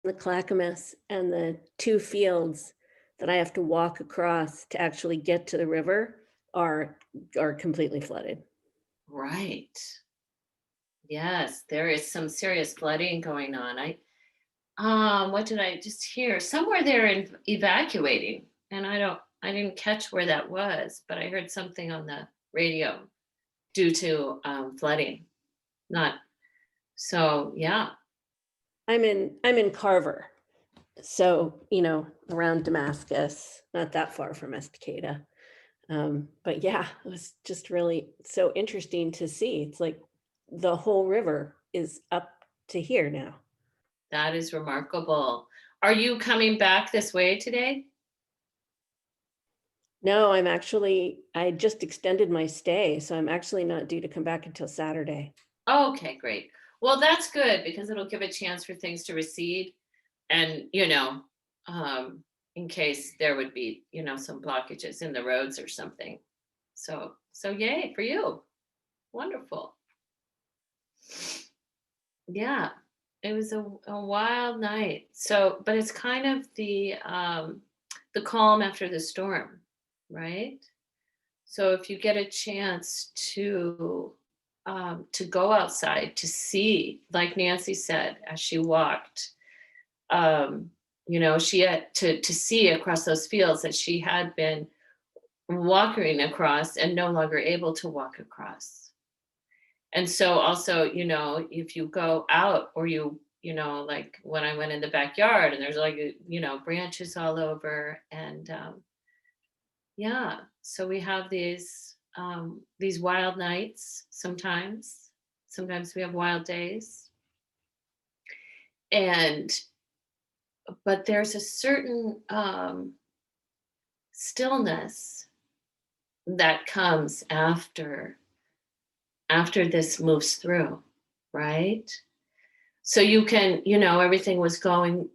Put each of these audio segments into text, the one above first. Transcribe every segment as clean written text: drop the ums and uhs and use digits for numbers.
the Clackamas and the 2 fields that I have to walk across to actually get to the river are are completely flooded. Right. Yes, there is some serious flooding going on. What did I just hear? Somewhere they're evacuating, and I didn't catch where that was, but I heard something on the radio due to flooding. Not so, yeah. I'm in Carver, so, around Damascus, not that far from Estacada. But yeah, it was just really so interesting to see. It's like the whole river is up to here now. That is remarkable. Are you coming back this way today? No, I just extended my stay, so I'm actually not due to come back until Saturday. Okay, great. Well, that's good because it'll give a chance for things to recede and, in case there would be, some blockages in the roads or something. So yay for you. Wonderful. Yeah. It was a wild night. So, but it's kind of the calm after the storm, right? So if you get a chance to go outside to see, like Nancy said, as she walked, um, she had to see across those fields that she had been walking across and no longer able to walk across. And so also, if you go out or like when I went in the backyard and there's like, branches all over and yeah, so we have these wild nights sometimes. Sometimes we have wild days. And but there's a certain stillness that comes after this moves through, right? So you can, everything was going,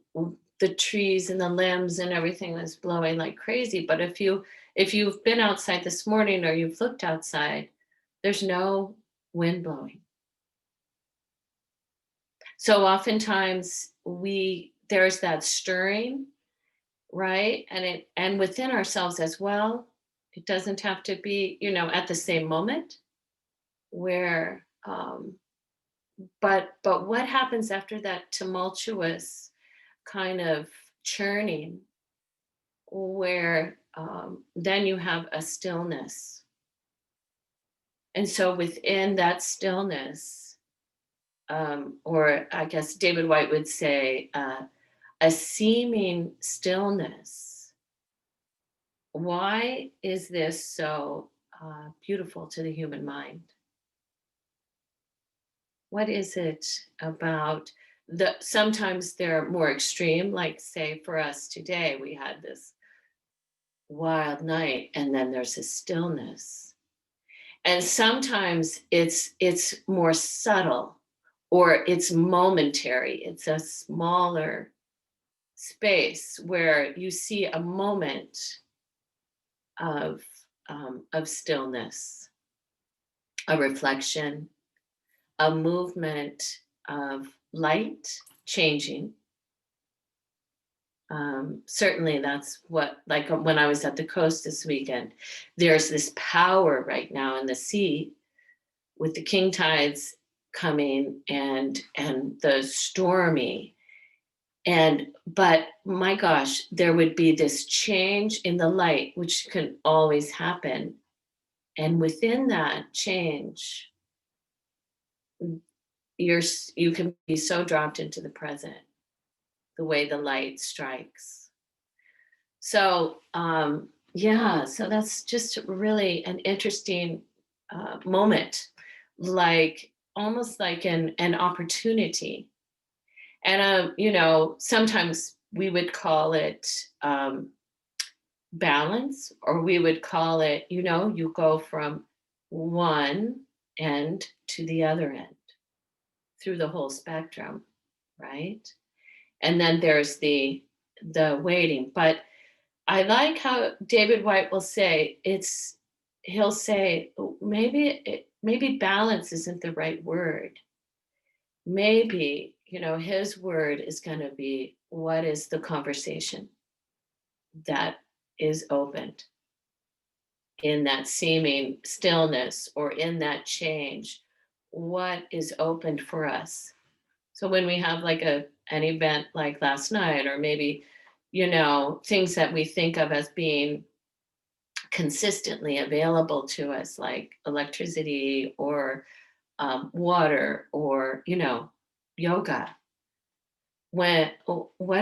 the trees and the limbs and everything was blowing like crazy. But if you've been outside this morning or you've looked outside, there's no wind blowing. So oftentimes there's that stirring, right? And within ourselves as well. It doesn't have to be, at the same moment where but what happens after that tumultuous kind of churning where then you have a stillness. And so within that stillness, or I guess David White would say, a seeming stillness. Why is this so beautiful to the human mind? What is it about sometimes they're more extreme, like say for us today, we had this wild night and then there's a stillness. And sometimes it's more subtle or it's momentary. It's a smaller space where you see a moment of stillness, a reflection, a movement of light changing. Certainly, that's what, like when I was at the coast this weekend, there's this power right now in the sea with the king tides coming and the stormy. But my gosh, there would be this change in the light, which can always happen. And within that change, you can be so dropped into the present, the way the light strikes. So yeah, so that's just really an interesting moment, like almost like an opportunity. And sometimes we would call it balance, or we would call it, you go from one end to the other end through the whole spectrum, right? And then there's the waiting. But I like how David White will say he'll say, "Oh, maybe balance isn't the right word. Maybe, his word is going to be, what is the conversation that is opened in that seeming stillness or in that change? What is opened for us? So when we have like an event like last night, or maybe, things that we think of as being consistently available to us, like electricity or water or, yoga. What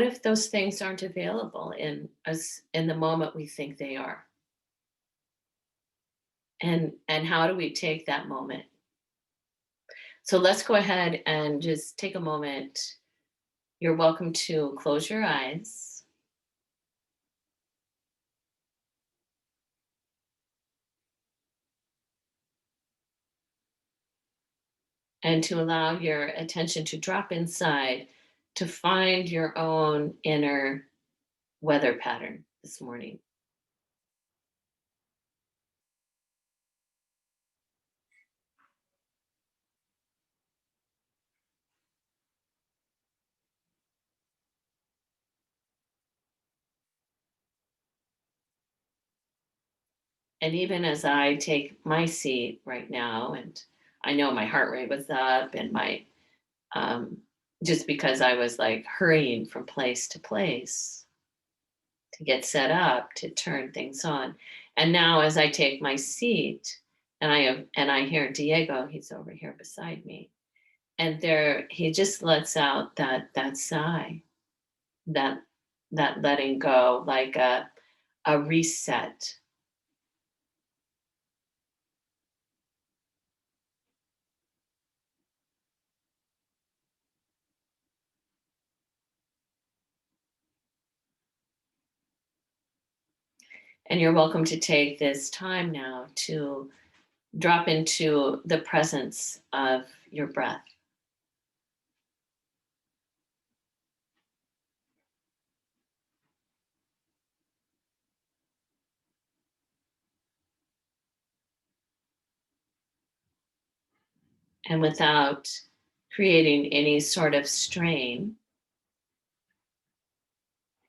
if those things aren't available in us in the moment we think they are? And how do we take that moment? So let's go ahead and just take a moment. You're welcome to close your eyes and to allow your attention to drop inside to find your own inner weather pattern this morning. And even as I take my seat right now, and I know my heart rate was up and my, um, just because I was like hurrying from place to place to get set up to turn things on. And now as I take my seat and I hear Diego, he's over here beside me. And there he just lets out that sigh, that that letting go, like a reset. And you're welcome to take this time now to drop into the presence of your breath. And without creating any sort of strain,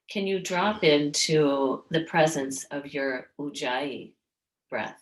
can you drop into the presence of your ujjayi breath?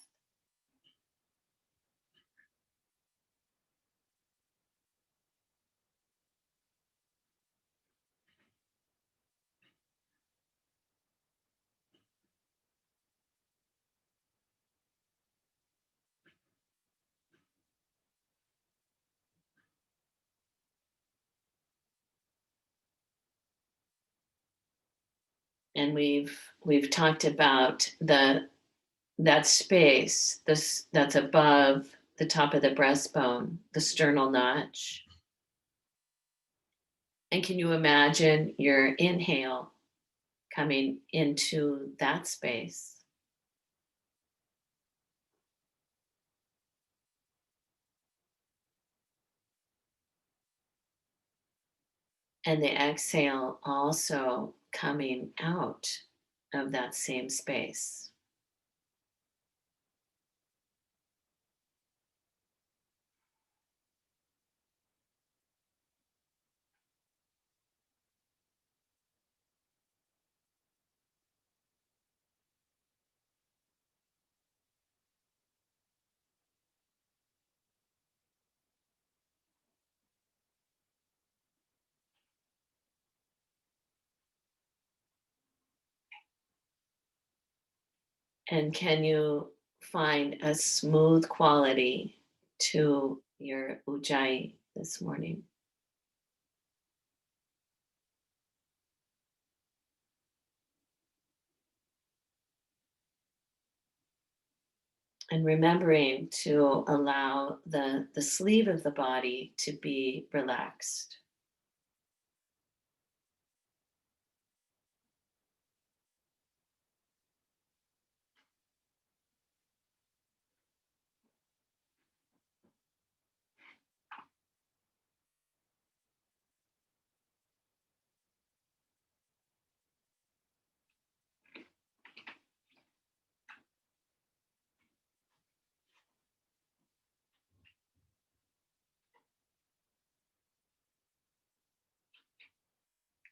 And we've talked about that space, this that's above the top of the breastbone, the sternal notch. And can you imagine your inhale coming into that space? And the exhale also coming out of that same space. And can you find a smooth quality to your ujjayi this morning? And remembering to allow the sleeve of the body to be relaxed.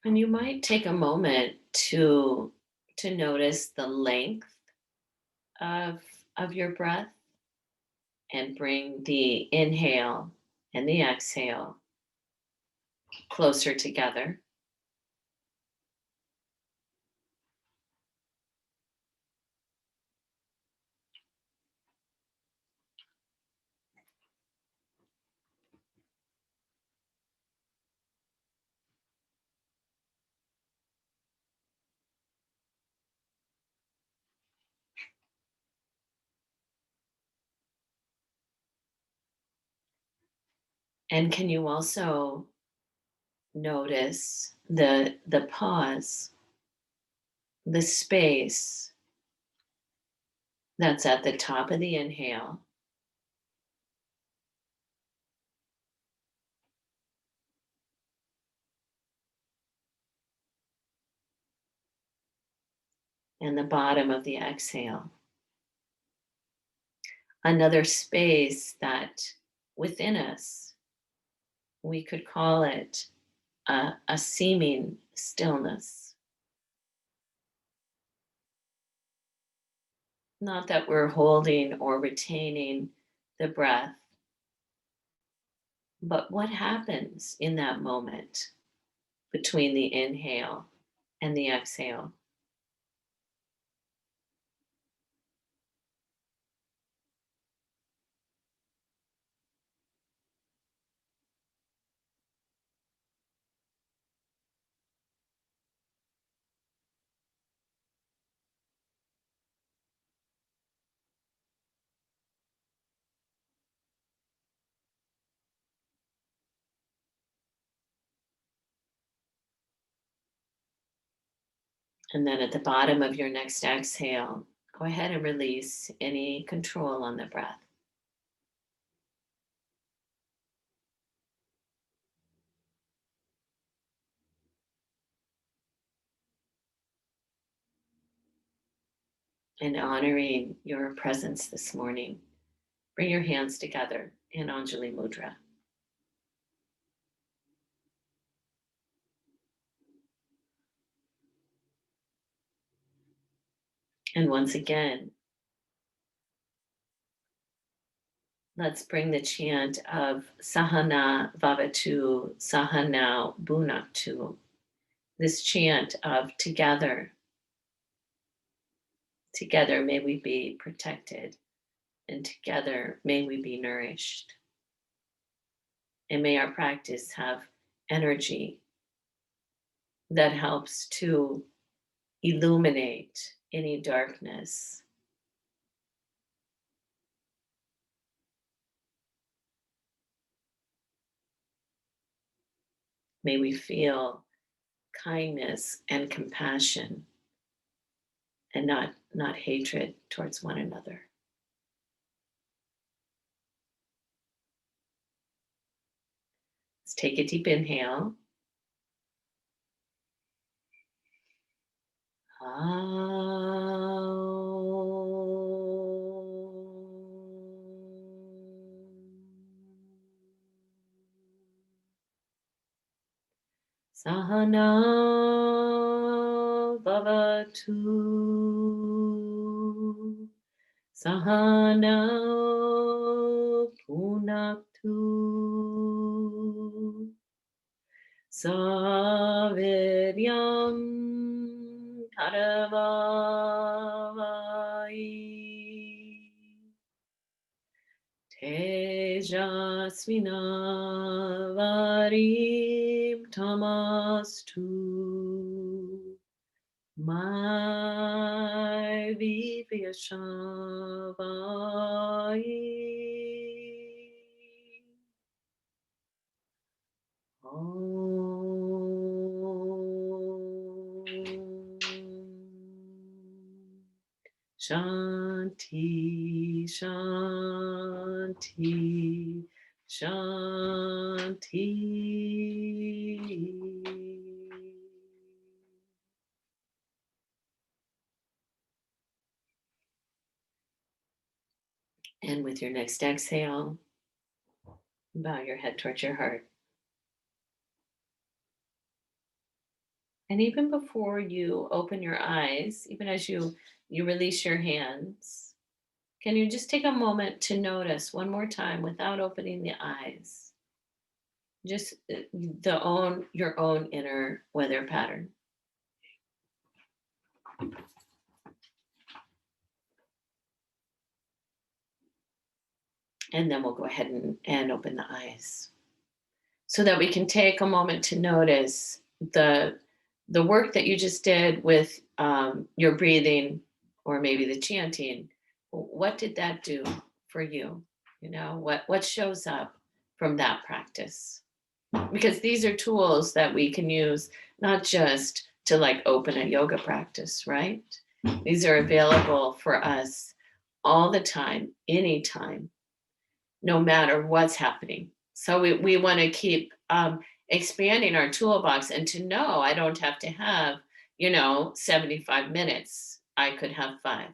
And you might take a moment to notice the length of of your breath and bring the inhale and the exhale closer together. And can you also notice the pause, the space that's at the top of the inhale and the bottom of the exhale. Another space that within us, we could call it a seeming stillness. Not that we're holding or retaining the breath, but what happens in that moment between the inhale and the exhale? And then at the bottom of your next exhale, go ahead and release any control on the breath. And honoring your presence this morning, bring your hands together in Anjali Mudra. And once again, let's bring the chant of Sahana Vavatu, Sahana Bhunaktu. This chant of together, together may we be protected, and together may we be nourished. And may our practice have energy that helps to illuminate any darkness. May we feel kindness and compassion and not hatred towards one another. Let's take a deep inhale. Sahana Vavatu, Sahana Punaktu, Saviryam Karavavai, Tejasvinavari Tamastu, my Vivyashavai. Shanti, Shanti, Shanti. And with your next exhale, bow your head towards your heart. And even before you open your eyes, even as you release your hands, can you just take a moment to notice one more time without opening the eyes? Just your own inner weather pattern. And then we'll go ahead and open the eyes so that we can take a moment to notice the work that you just did with your breathing or maybe the chanting. What did that do for you? You know, what shows up from that practice? Because these are tools that we can use not just to like open a yoga practice, right? These are available for us all the time, anytime, no matter what's happening. So we want to keep expanding our toolbox and to know I don't have to have, 75 minutes. I could have 5,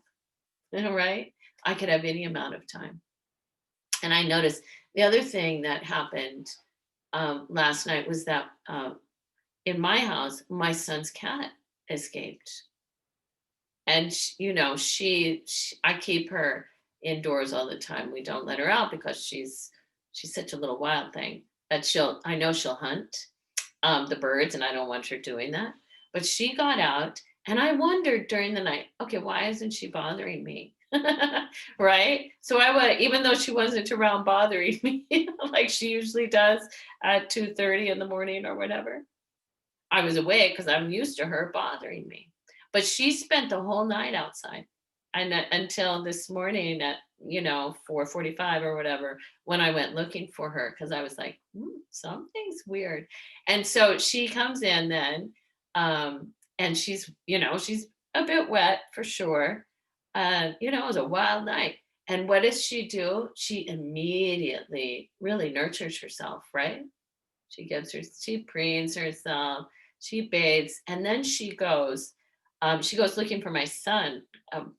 right? I could have any amount of time. And I noticed the other thing that happened last night was that in my house, my son's cat escaped. And I keep her indoors all the time. We don't let her out because she's such a little wild thing that I know she'll hunt the birds, and I don't want her doing that. But she got out, and I wondered during the night, okay, why isn't she bothering me? Right? So I would, even though she wasn't around bothering me like she usually does at 2:30 in the morning or whatever, I was awake because I'm used to her bothering me. But she spent the whole night outside and until this morning at 4:45 or whatever when I went looking for her because I was like, something's weird. And so she comes in then, and she's a bit wet for sure. It was a wild night. And what does she do? She immediately really nurtures herself, right? She preens herself, she bathes, and then she goes looking for my son,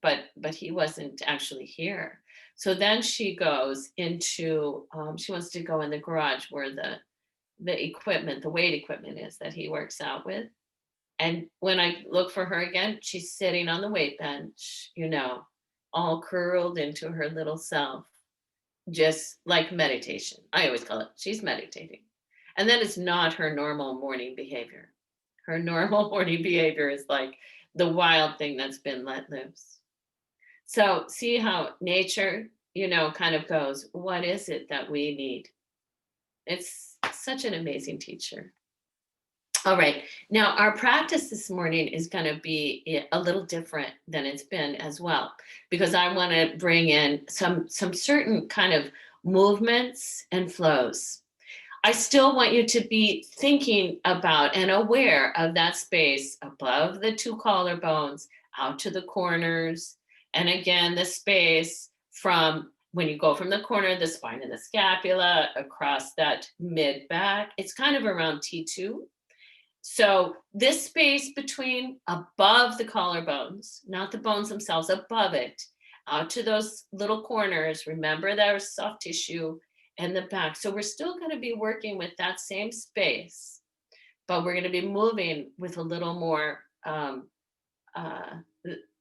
but he wasn't actually here. So then she goes into, she wants to go in the garage where the equipment, the weight equipment is that he works out with. And when I look for her again, she's sitting on the weight bench, all curled into her little self, just like meditation. I always call it, she's meditating. And that is not her normal morning behavior. Her normal morning behavior is like the wild thing that's been let loose. So see how nature, kind of goes, what is it that we need? It's such an amazing teacher. All right. Now, our practice this morning is going to be a little different than it's been as well, because I want to bring in some certain kind of movements and flows. I still want you to be thinking about and aware of that space above the 2 collarbones, out to the corners. And again, the space from when you go from the corner of the spine of the scapula across that mid back, it's kind of around T2. So this space between above the collarbones, not the bones themselves, above it, out to those little corners. Remember there's soft tissue in the back. So we're still going to be working with that same space, but we're going to be moving with a little more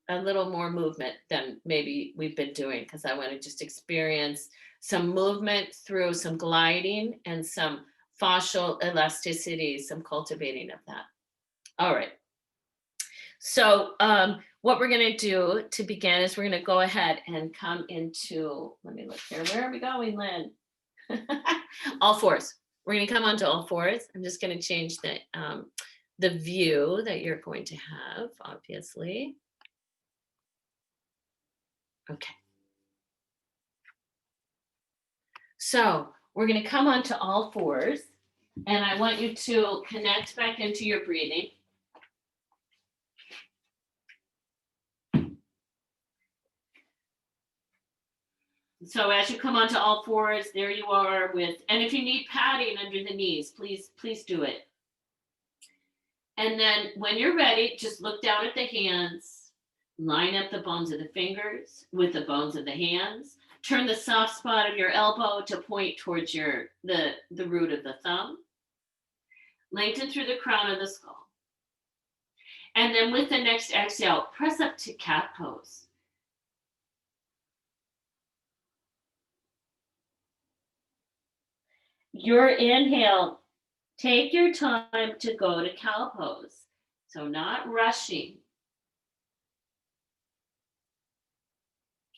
movement than maybe we've been doing, because I want to just experience some movement through some gliding and some fascial elasticity, some cultivating of that. All right. So what we're going to do to begin is we're going to go ahead and come into, let me look here. Where are we going, Lynn? All fours. We're going to come onto all fours. I'm just going to change the view that you're going to have, obviously. Okay. So we're going to come onto all fours, and I want you to connect back into your breathing. So as you come onto all fours, there you are with, and if you need padding under the knees, please do it. And then when you're ready, just look down at the hands, line up the bones of the fingers with the bones of the hands, turn the soft spot of your elbow to point towards the root of the thumb, lengthen through the crown of the skull. And then with the next exhale, press up to cat pose. Your inhale, take your time to go to cow pose. So not rushing.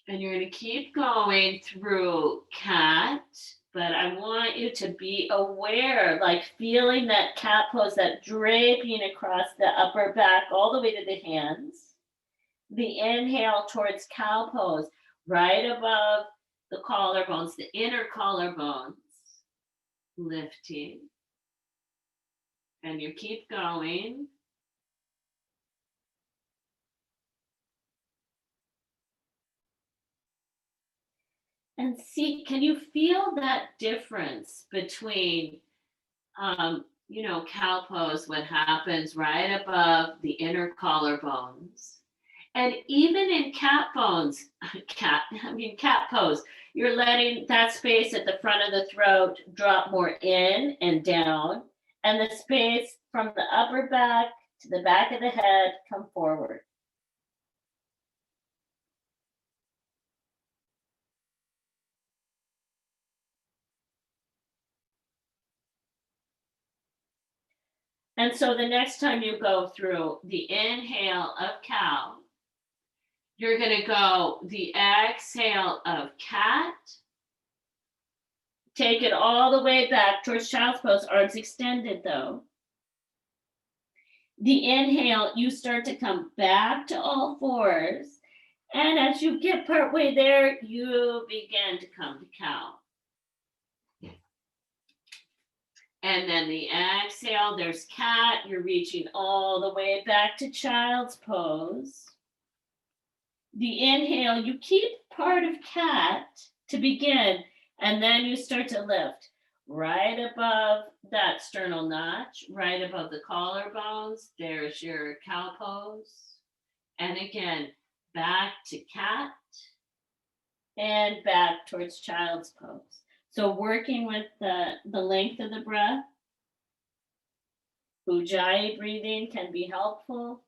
And you're going to keep going through cat, but I want you to be aware, like feeling that cat pose, that draping across the upper back all the way to the hands. The inhale towards cow pose, right above the collarbones, the inner collarbones, lifting. And you keep going. And see, can you feel that difference between, cow pose, what happens right above the inner collarbones? And even in cat pose, you're letting that space at the front of the throat drop more in and down, and the space from the upper back to the back of the head come forward. And so the next time you go through the inhale of cow, you're going to go the exhale of cat. Take it all the way back towards child's pose, arms extended though. The inhale, you start to come back to all fours. And as you get partway there, you begin to come to cow. And then the exhale, there's cat. You're reaching all the way back to child's pose. The inhale, you keep part of cat to begin, and then you start to lift right above that sternal notch, right above the collarbones. There's your cow pose. And again, back to cat and back towards child's pose. So working with the length of the breath, Ujjayi breathing can be helpful.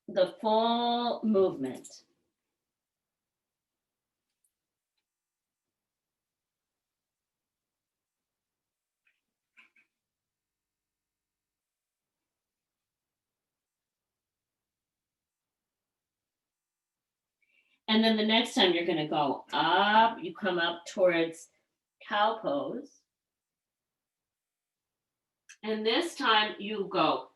The full movement. And then the next time you're going to go up, you come up towards cow pose. And this time you go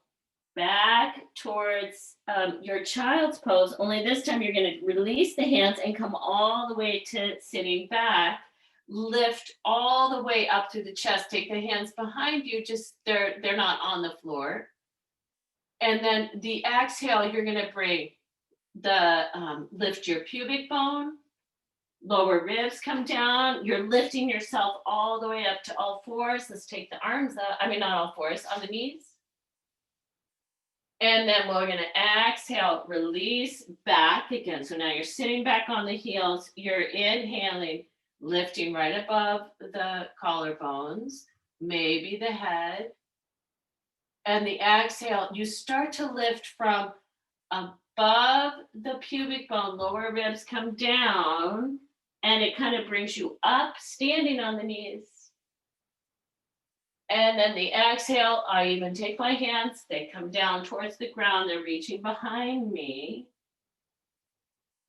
back towards your child's pose, only this time you're going to release the hands and come all the way to sitting back. Lift all the way up through the chest. Take the hands behind you, just they're not on the floor. And then the exhale, you're going to bring lift your pubic bone, lower ribs come down. You're lifting yourself all the way up to all fours. Let's take the arms up. Not all fours, on the knees. And then we're going to exhale, release back again. So now you're sitting back on the heels. You're inhaling, lifting right above the collarbones, maybe the head. And the exhale, you start to lift from above the pubic bone, lower ribs come down, and it kind of brings you up, standing on the knees. And then the exhale, I even take my hands, they come down towards the ground, they're reaching behind me.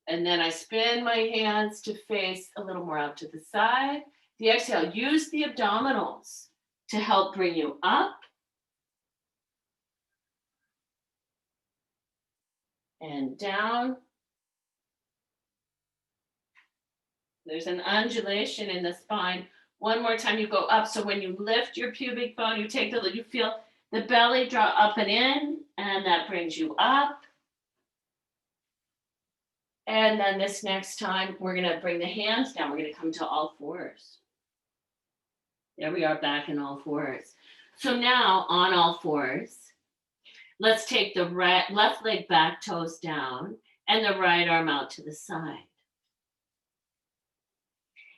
And then I spin my hands to face a little more out to the side. The exhale, use the abdominals to help bring you up. And down. There's an undulation in the spine. One more time, you go up. So when you lift your pubic bone, you feel the belly draw up and in, and that brings you up. And then this next time, we're going to bring the hands down. We're going to come to all fours. There we are, back in all fours. So now on all fours, let's take the left leg back, toes down, and the right arm out to the side.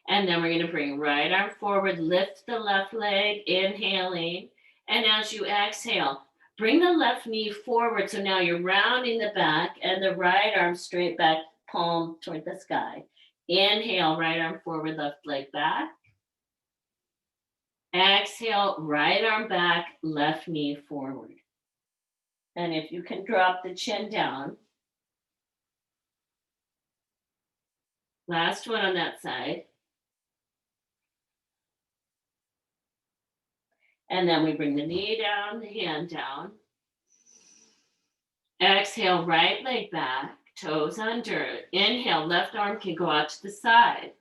And then we're going to bring right arm forward, lift the left leg, inhaling. And as you exhale, bring the left knee forward. So now you're rounding the back and the right arm straight back, palm toward the sky. Inhale, right arm forward, left leg back. Exhale, right arm back, left knee forward. And if you can drop the chin down. Last one on that side. And then we bring the knee down, the hand down. Exhale, right leg back, toes under. Inhale, left arm can go out to the side.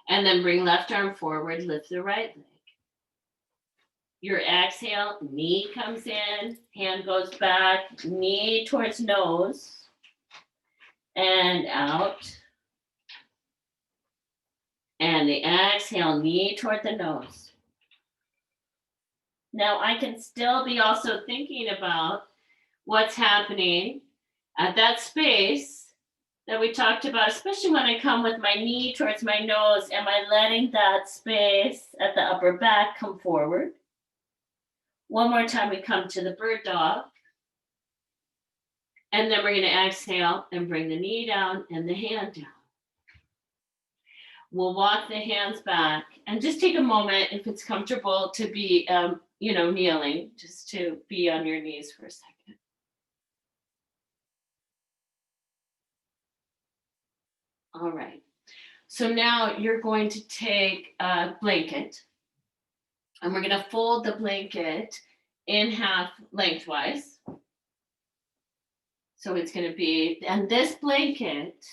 And then bring left arm forward, lift the right leg. Your exhale, knee comes in, hand goes back, knee towards nose, and out. And the exhale, knee toward the nose. Now I can still be also thinking about what's happening at that space that we talked about, especially when I come with my knee towards my nose. Am I letting that space at the upper back come forward? One more time, we come to the bird dog. And then we're going to exhale and bring the knee down and the hand down. We'll walk the hands back and just take a moment, if it's comfortable, to be, kneeling, just to be on your knees for a second. All right. So now you're going to take a blanket and we're going to fold the blanket in half lengthwise. So it's going to be, and this blanket,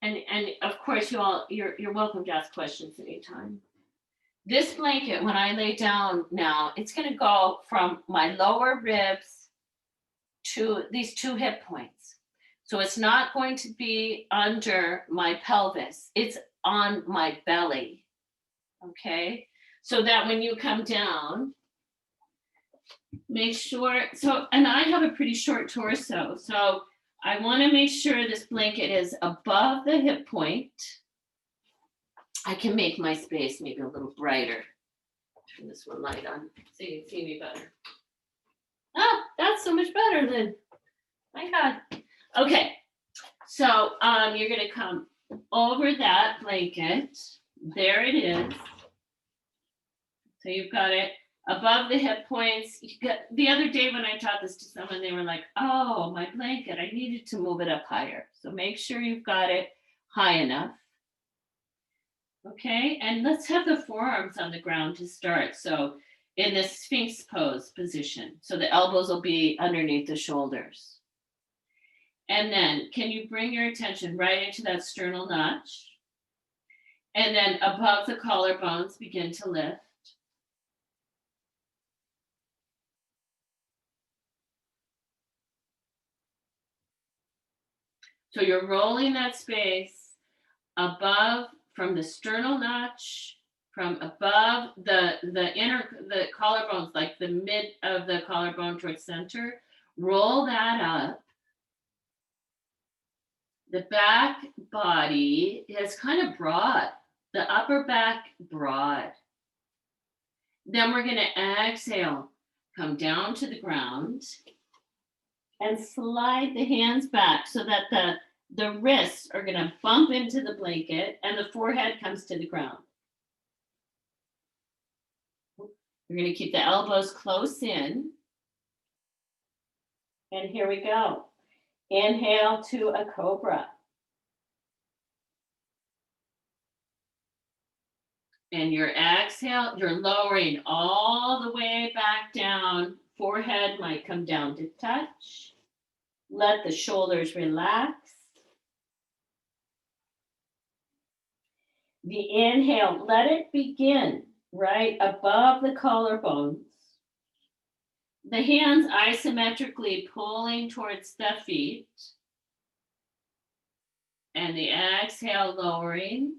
and of course you're welcome to ask questions anytime. This blanket, when I lay down now, it's going to go from my lower ribs to these two hip points. So it's not going to be under my pelvis. It's on my belly. Okay? So that when you come down, make sure, and I have a pretty short torso, so I want to make sure this blanket is above the hip point. I can make my space maybe a little brighter. Turn this one light on so you can see me better. Oh, that's so much better then. My God. Okay, so you're going to come over that blanket. There it is. So you've got it above the hip points. The other day when I taught this to someone, they were like, oh, my blanket, I needed to move it up higher. So make sure you've got it high enough. Okay, and let's have the forearms on the ground to start. So in the Sphinx Pose position, so the elbows will be underneath the shoulders. And then can you bring your attention right into that sternal notch? And then above the collarbones, begin to lift. So you're rolling that space above from the sternal notch, from above the collarbones, like the mid of the collarbone towards center. Roll that up. The back body is kind of broad, the upper back broad. Then we're going to exhale, come down to the ground, and slide the hands back so that the wrists are going to bump into the blanket and the forehead comes to the ground. We're going to keep the elbows close in. And here we go. Inhale to a cobra. And your exhale, you're lowering all the way back down. Forehead might come down to touch. Let the shoulders relax. The inhale, let it begin right above the collarbones. The hands isometrically pulling towards the feet. And the exhale, lowering.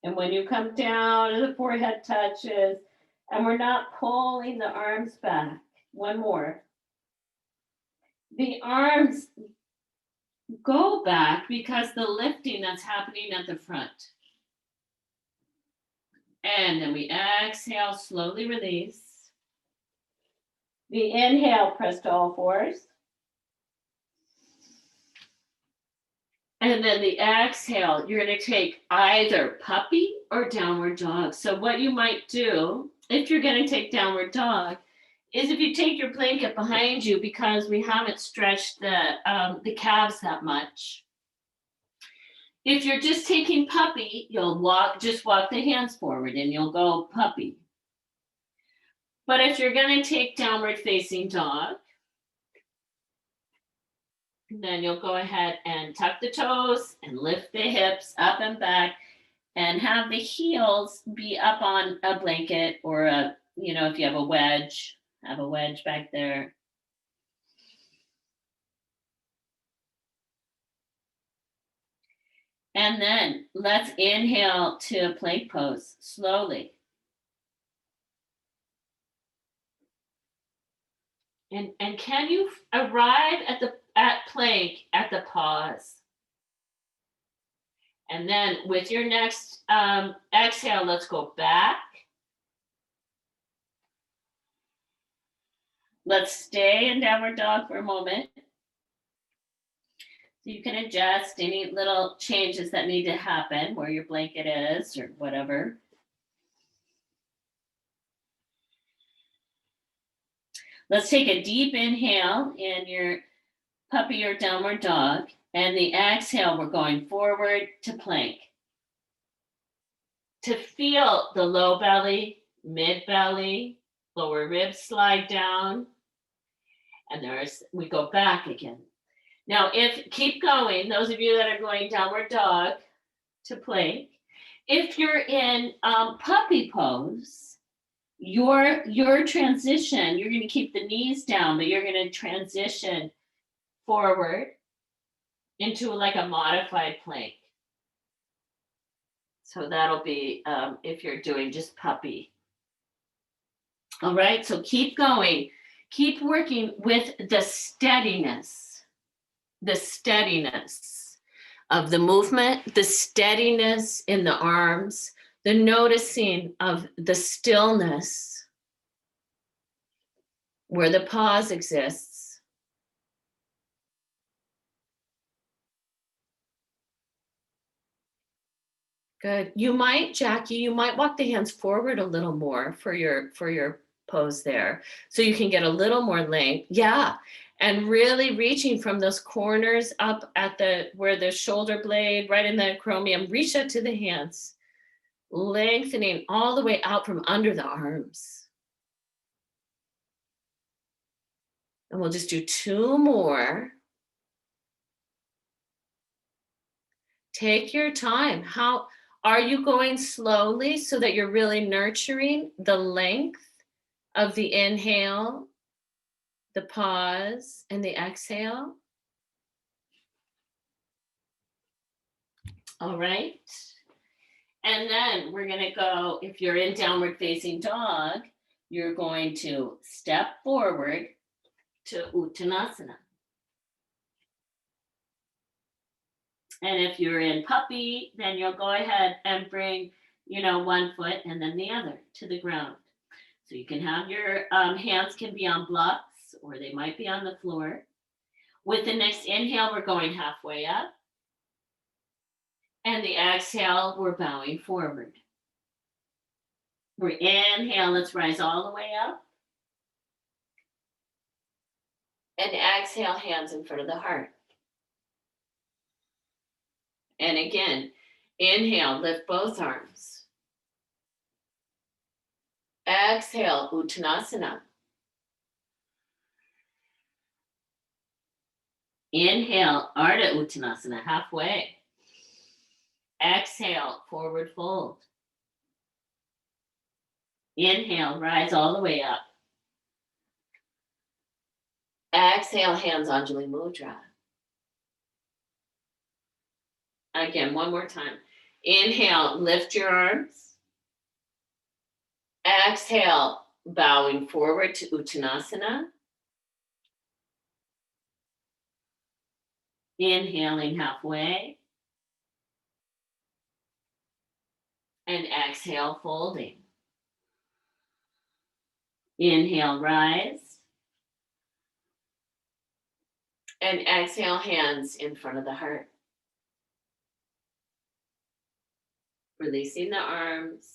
And when you come down and the forehead touches, and we're not pulling the arms back. One more. The arms go back because the lifting that's happening at the front. And then we exhale, slowly release. The inhale, press to all fours. And then the exhale, you're going to take either puppy or downward dog. So what you might do, if you're going to take downward dog, is if you take your blanket behind you, because we haven't stretched the calves that much. If you're just taking puppy, you'll just walk the hands forward and you'll go puppy. But if you're going to take downward facing dog, then you'll go ahead and tuck the toes and lift the hips up and back and have the heels be up on a blanket or if you have a wedge back there. And then let's inhale to plank pose slowly. And can you arrive at plank at the pause? And then with your next exhale, let's go back. Let's stay in downward dog for a moment. So you can adjust any little changes that need to happen where your blanket is or whatever. Let's take a deep inhale in your puppy or downward dog. And the exhale, we're going forward to plank. To feel the low belly, mid belly, lower ribs slide down. And we go back again. Now, keep going, those of you that are going downward dog to plank, if you're in puppy pose, your transition, you're going to keep the knees down, but you're going to transition forward into like a modified plank. So that'll be if you're doing just puppy. All right, so keep going. Keep working with the steadiness of the movement, the steadiness in the arms, the noticing of the stillness where the pause exists. Good. Jackie, you might walk the hands forward a little more for your pose there, so you can get a little more length. Yeah. And really reaching from those corners up at where the shoulder blade, right in the acromion, reach out to the hands, lengthening all the way out from under the arms. And we'll just do 2 more. Take your time. How are you going slowly so that you're really nurturing the length of the inhale, the pause, and the exhale? All right. And then we're going to go, if you're in downward facing dog, you're going to step forward to Uttanasana. And if you're in puppy, then you'll go ahead and bring, one foot and then the other to the ground. So you can have your hands can be on blocks or they might be on the floor. With the next inhale, we're going halfway up. And the exhale, we're bowing forward. We're inhale, let's rise all the way up. And exhale, hands in front of the heart. And again, inhale, lift both arms. Exhale, Uttanasana. Inhale, Ardha Uttanasana, halfway. Exhale, forward fold. Inhale, rise all the way up. Exhale, hands Anjali Mudra. Again, one more time. Inhale, lift your arms. Exhale, bowing forward to Uttanasana. Inhaling halfway. And exhale, folding. Inhale, rise. And exhale, hands in front of the heart. Releasing the arms.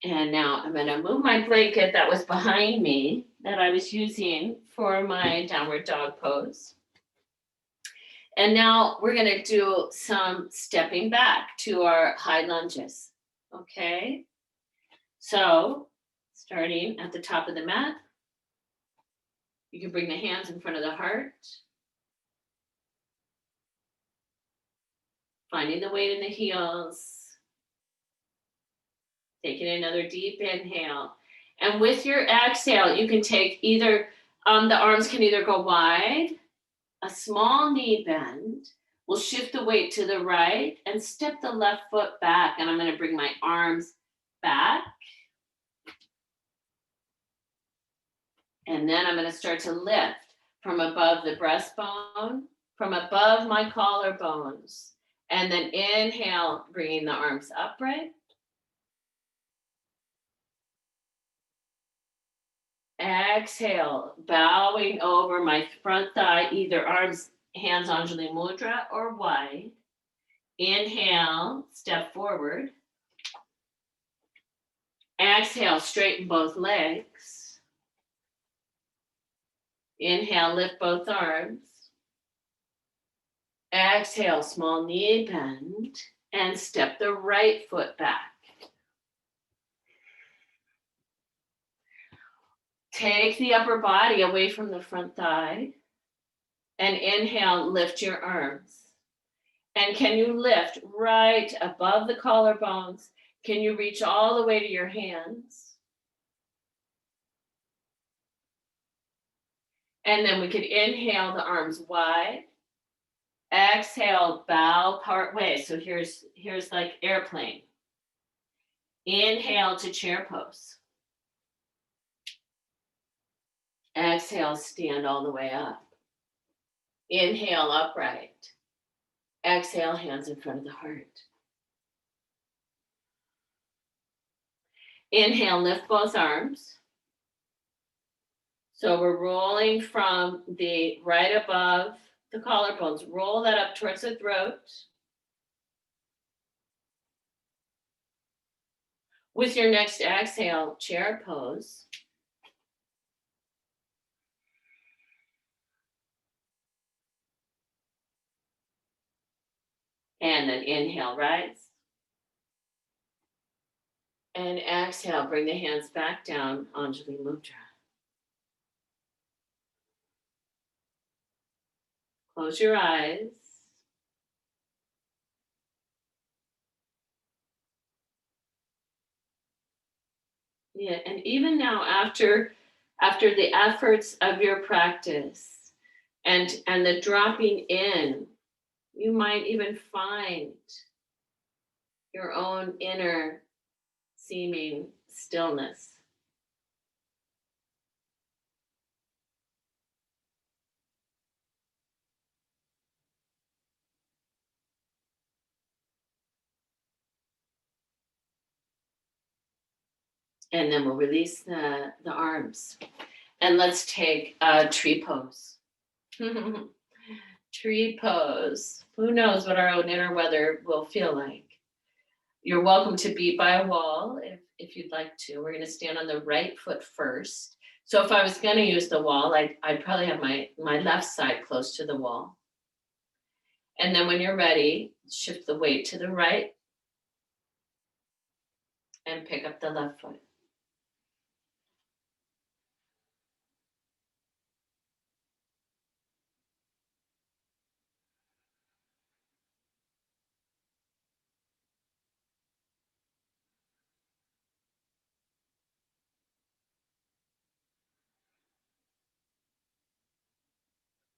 And now I'm going to move my blanket that was behind me that I was using for my downward dog pose. And now we're going to do some stepping back to our high lunges. Okay? So, starting at the top of the mat, you can bring the hands in front of the heart. Finding the weight in the heels. Taking another deep inhale. And with your exhale, you can take either, the arms can either go wide, a small knee bend. We'll shift the weight to the right and step the left foot back. And I'm going to bring my arms back. And then I'm going to start to lift from above the breastbone, from above my collarbones. And then inhale, bringing the arms upright. Exhale, bowing over my front thigh, either arms, hands Anjali Mudra or wide. Inhale, step forward. Exhale, straighten both legs. Inhale, lift both arms. Exhale, small knee bend, and step the right foot back. Take the upper body away from the front thigh. And inhale, lift your arms. And can you lift right above the collarbones? Can you reach all the way to your hands? And then we could inhale the arms wide. Exhale, bow part way. So here's like airplane. Inhale to chair pose. Exhale, stand all the way up. Inhale, upright. Exhale, hands in front of the heart. Inhale, lift both arms. So we're rolling from the right above the collarbones. Roll that up towards the throat. With your next exhale, chair pose. And then inhale, rise. And exhale, bring the hands back down, Anjali Mudra. Close your eyes. Yeah, and even now, after the efforts of your practice and the dropping in, you might even find your own inner seeming stillness. And then we'll release the arms. And let's take a tree pose. Tree pose. Who knows what our own inner weather will feel like. You're welcome to be by a wall if you'd like to. We're going to stand on the right foot first. So if I was going to use the wall, I'd probably have my left side close to the wall. And then when you're ready, shift the weight to the right and pick up the left foot.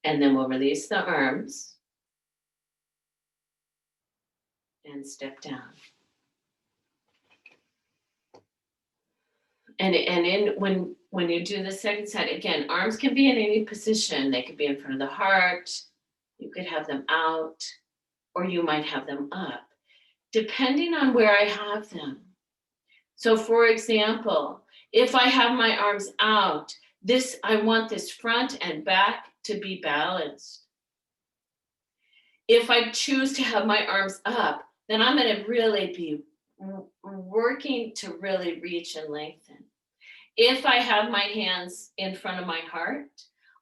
And then we'll release the arms and step down. And when when you do the second side, again, arms can be in any position. They could be in front of the heart. You could have them out, or you might have them up, depending on where I have them. So for example, if I have my arms out, I want this front and back to be balanced. If I choose to have my arms up, then I'm going to really be working to really reach and lengthen. If I have my hands in front of my heart,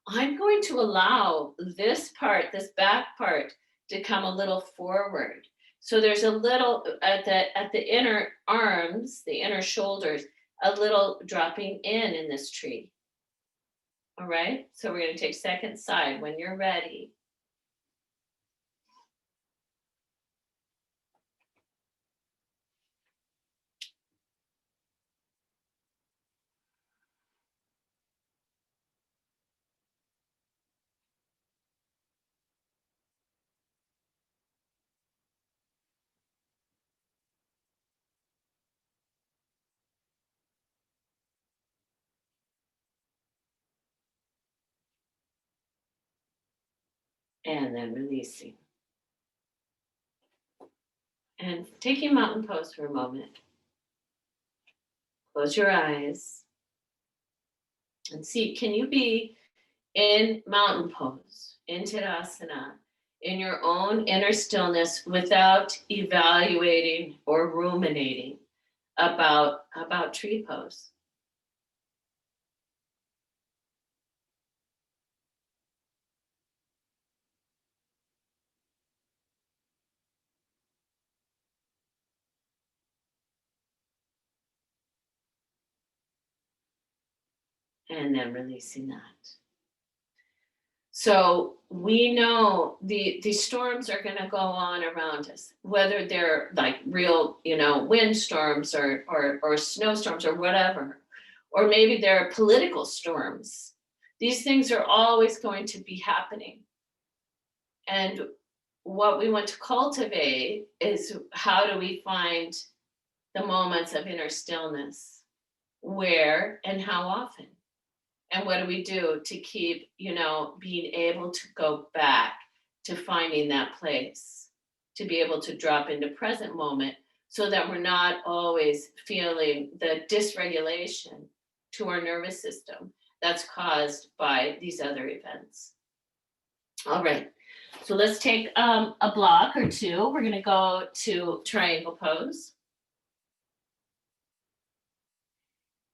I'm going to allow this part, this back part, to come a little forward. So there's a little at the inner arms, the inner shoulders, a little dropping in this tree. All right, so we're going to take second side when you're ready. And then releasing. And taking mountain pose for a moment. Close your eyes. And see, can you be in mountain pose, in Uttanasana, in your own inner stillness without evaluating or ruminating about tree pose? And then releasing that. So we know the storms are going to go on around us, whether they're like real, wind storms or snowstorms or whatever, or maybe they're political storms. These things are always going to be happening. And what we want to cultivate is, how do we find the moments of inner stillness? Where and how often? And what do we do to keep, being able to go back to finding that place, to be able to drop into present moment, so that we're not always feeling the dysregulation to our nervous system that's caused by these other events. All right, so let's take a block or two. We're going to go to triangle pose.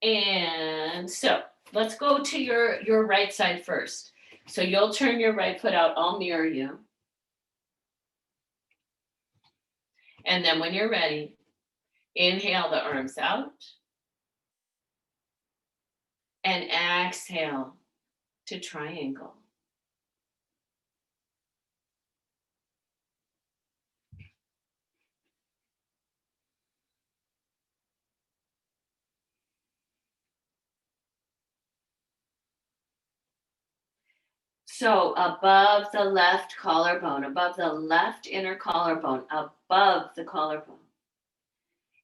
And so let's go to your right side first. So you'll turn your right foot out, I'll mirror you. And then when you're ready, inhale the arms out. And exhale to triangle. So above the left collarbone, above the left inner collarbone, above the collarbone.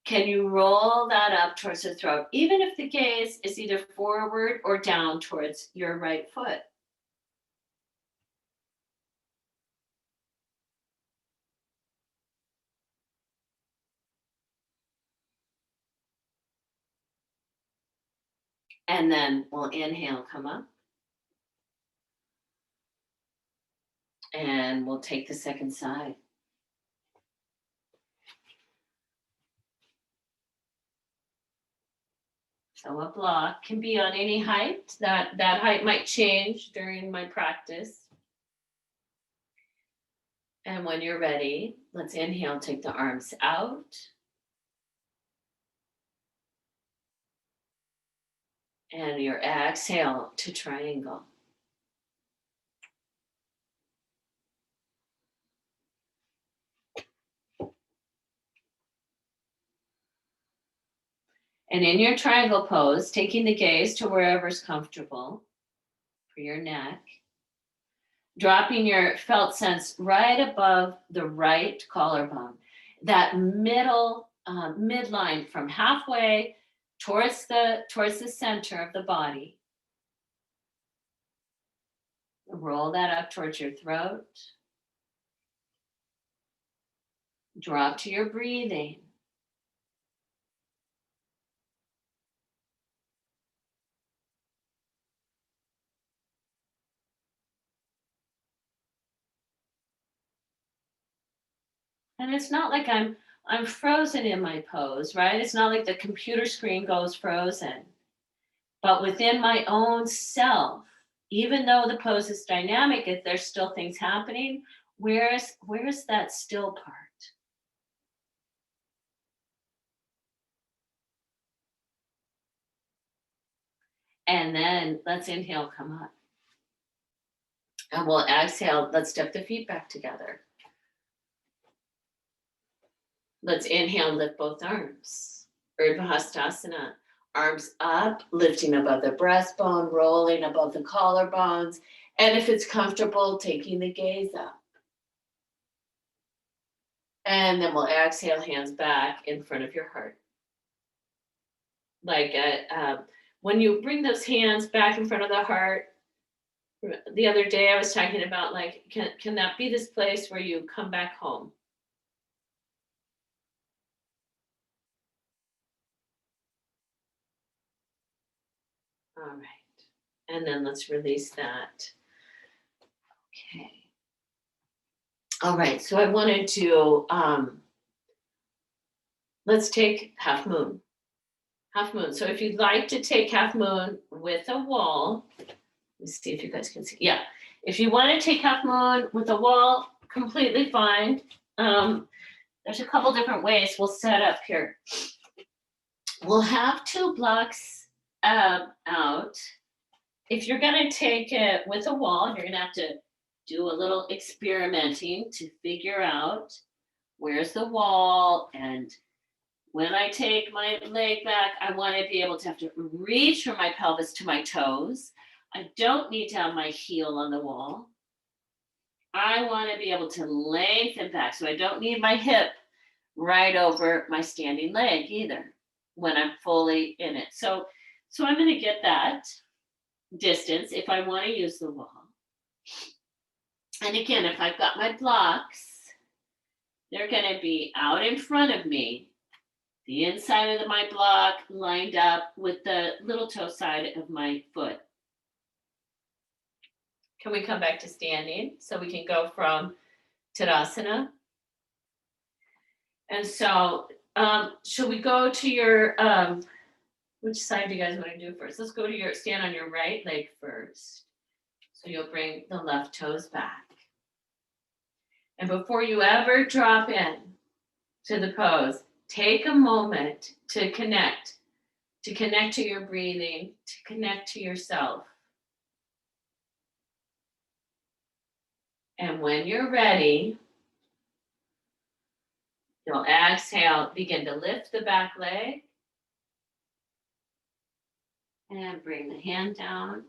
Can you roll that up towards the throat, even if the gaze is either forward or down towards your right foot? And then we'll inhale, come up. And we'll take the second side. So a block can be on any height. That height might change during my practice. And when you're ready, let's inhale, take the arms out. And your exhale to triangle. And in your triangle pose, taking the gaze to wherever's comfortable for your neck, dropping your felt sense right above the right collarbone, that middle midline from halfway towards the center of the body. Roll that up towards your throat. Drop to your breathing. And it's not like I'm frozen in my pose, right? It's not like the computer screen goes frozen. But within my own self, even though the pose is dynamic, if there's still things happening, where's that still part? And then let's inhale, come up. And we'll exhale, let's step the feet back together. Let's inhale, lift both arms. Urdhva Hastasana, arms up, lifting above the breastbone, rolling above the collarbones. And if it's comfortable, taking the gaze up. And then we'll exhale, hands back in front of your heart. Like when you bring those hands back in front of the heart, the other day I was talking about, like, can that be this place where you come back home? All right. And then let's release that. Okay. All right. So I wanted to, let's take half moon. Half moon. So if you'd like to take half moon with a wall, let's see if you guys can see. Yeah. If you want to take half moon with a wall, completely fine. There's a couple different ways we'll set up here. We'll have 2 blocks out. If you're going to take it with a wall, you're going to have to do a little experimenting to figure out where's the wall. And when I take my leg back, I want to be able to have to reach from my pelvis to my toes. I don't need to have my heel on the wall. I want to be able to lengthen back, so I don't need my hip right over my standing leg either when I'm fully in it. So I'm going to get that distance if I want to use the wall. And again, if I've got my blocks, they're going to be out in front of me, the inside of my block lined up with the little toe side of my foot. Can we come back to standing? So we can go from Tadasana. And so should we go to your, which side do you guys want to do first? Let's go to your, stand on your right leg first. So you'll bring the left toes back. And before you ever drop in to the pose, take a moment to connect to your breathing, to connect to yourself. And when you're ready, you'll exhale, begin to lift the back leg. And bring the hand down.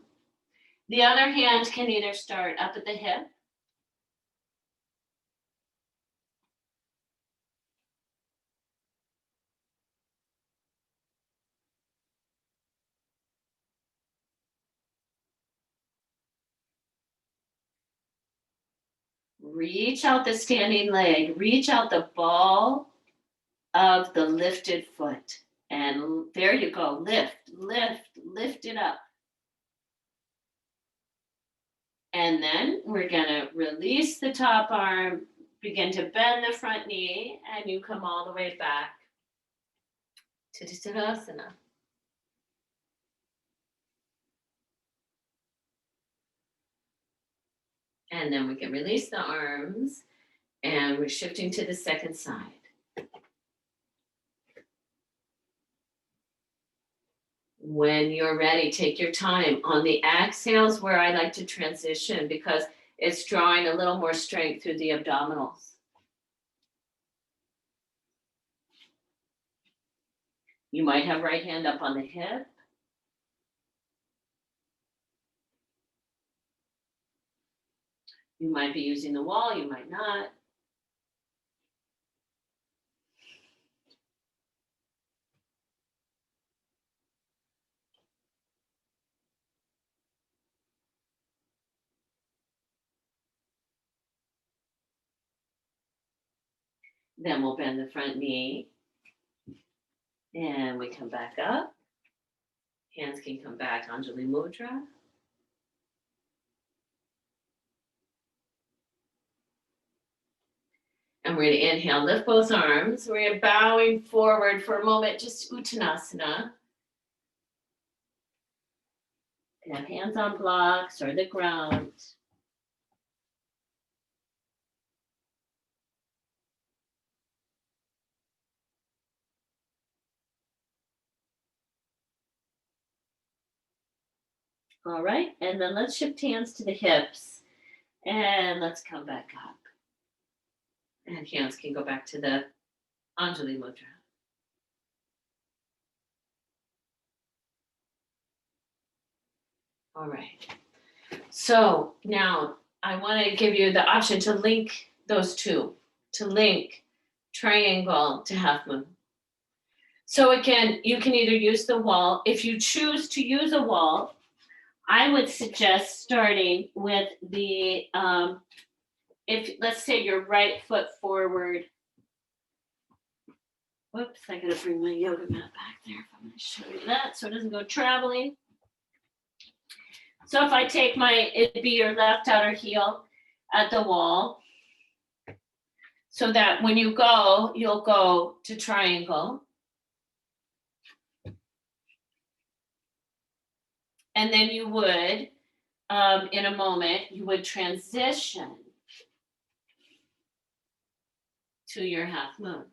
The other hand can either start up at the hip. Reach out the standing leg, reach out the ball of the lifted foot. And there you go, lift, lift, lift it up. And then we're gonna release the top arm, begin to bend the front knee, and you come all the way back to Uttanasana. And then we can release the arms, and we're shifting to the second side. When you're ready, take your time. On the exhales where I like to transition because it's drawing a little more strength through the abdominals. You might have right hand up on the hip. You might be using the wall, you might not. Then we'll bend the front knee. And we come back up. Hands can come back, Anjali Mudra. And we're going to inhale, lift both arms. We're going to bowing forward for a moment, just Uttanasana. And have hands on blocks or the ground. All right, and then let's shift hands to the hips. And let's come back up. And hands can go back to the Anjali Mudra. All right. So now I want to give you the option to link those two, to link triangle to half moon. So again, you can either use the wall. If you choose to use a wall, I would suggest starting with the, if let's say your right foot forward. Whoops, I gotta bring my yoga mat back there if I'm gonna show you that so it doesn't go traveling. So if I take it'd be your left outer heel at the wall, so that when you go, you'll go to triangle. And then you would, in a moment, you would transition to your half moon.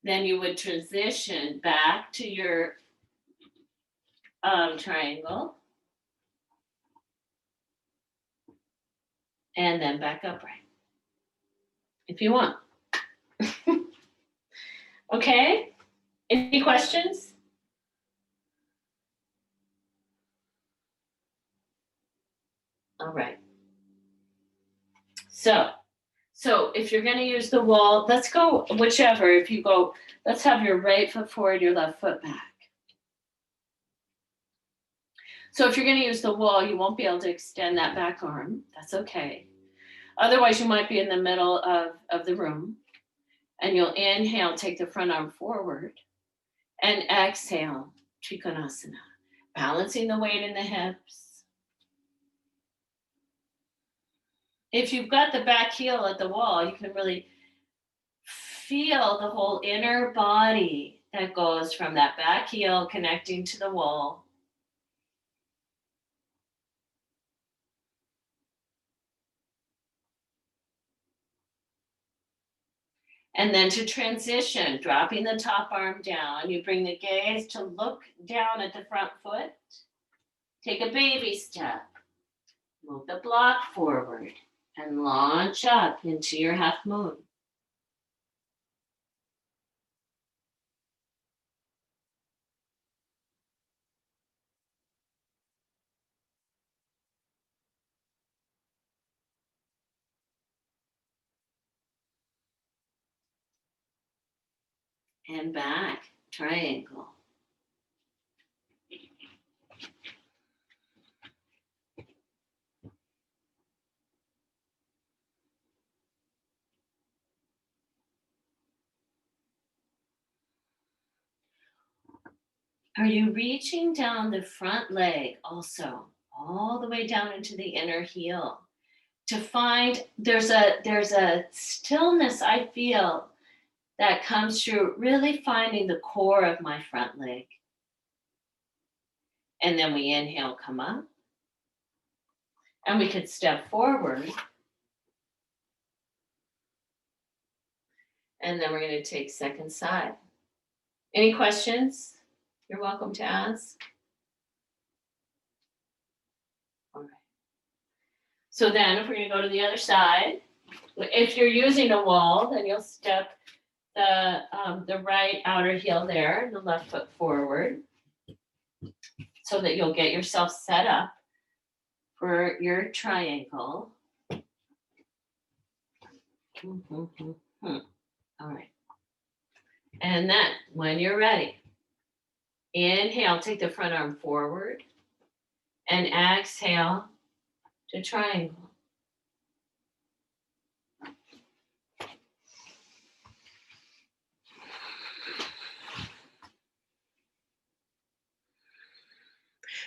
Then you would transition back to your triangle. And then back upright, if you want. Okay, any questions? All right. So if you're going to use the wall, let's go whichever. If you go, let's have your right foot forward, your left foot back. So if you're going to use the wall, you won't be able to extend that back arm. That's okay. Otherwise, you might be in the middle of the room. And you'll inhale, take the front arm forward. And exhale, Trikonasana. Balancing the weight in the hips. If you've got the back heel at the wall, you can really feel the whole inner body that goes from that back heel connecting to the wall. And then to transition, dropping the top arm down, you bring the gaze to look down at the front foot. Take a baby step. Move the block forward and launch up into your half moon. And back, triangle. Are you reaching down the front leg also, all the way down into the inner heel? To find, there's a stillness I feel that comes through really finding the core of my front leg. And then we inhale, come up. And we could step forward. And then we're going to take second side. Any questions? You're welcome to ask. All right. So then if we're going to go to the other side, if you're using a wall, then you'll step the right outer heel there, the left foot forward, so that you'll get yourself set up for your triangle. All right. And then when you're ready, Inhale, take the front arm forward. And exhale to triangle.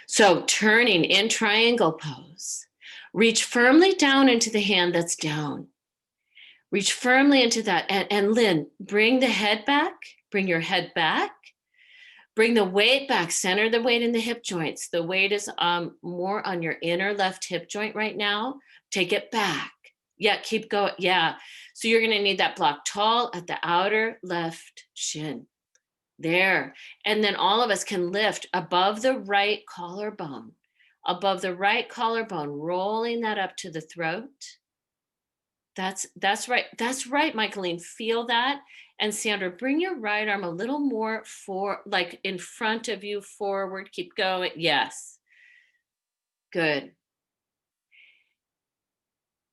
So turning in triangle pose, reach firmly down into the hand that's down. Reach firmly into that. And Lynn, bring the head back, bring your head back. Bring the weight back, center the weight in the hip joints. The weight is more on your inner left hip joint right now. Take it back. Yeah, keep going. Yeah. So you're gonna need that block tall at the outer left shin. There. And then all of us can lift above the right collarbone. Above the right collarbone, rolling that up to the throat. That's right. That's right, Michaeline. Feel that. And Sandra, bring your right arm a little more like in front of you, forward. Keep going. Yes. Good.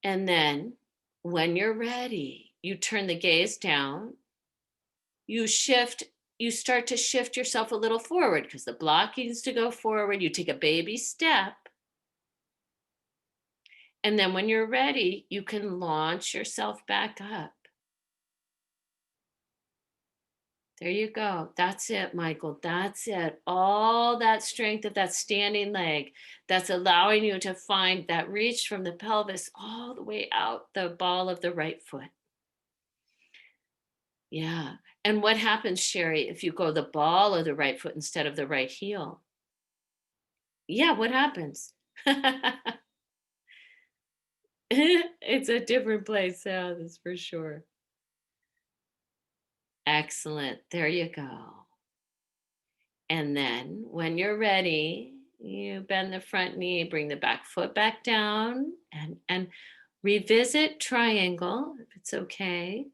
And then when you're ready, you turn the gaze down. You start to shift yourself a little forward because the block needs to go forward. You take a baby step. And then when you're ready, you can launch yourself back up. There you go. That's it, Michael. That's it. All that strength of that standing leg that's allowing you to find that reach from the pelvis all the way out the ball of the right foot. Yeah. And what happens, Sherry, if you go the ball of the right foot instead of the right heel? Yeah, what happens? It's a different place. Yeah, that's for sure. Excellent. There you go. And then when you're ready, you bend the front knee, bring the back foot back down, and revisit triangle if it's okay.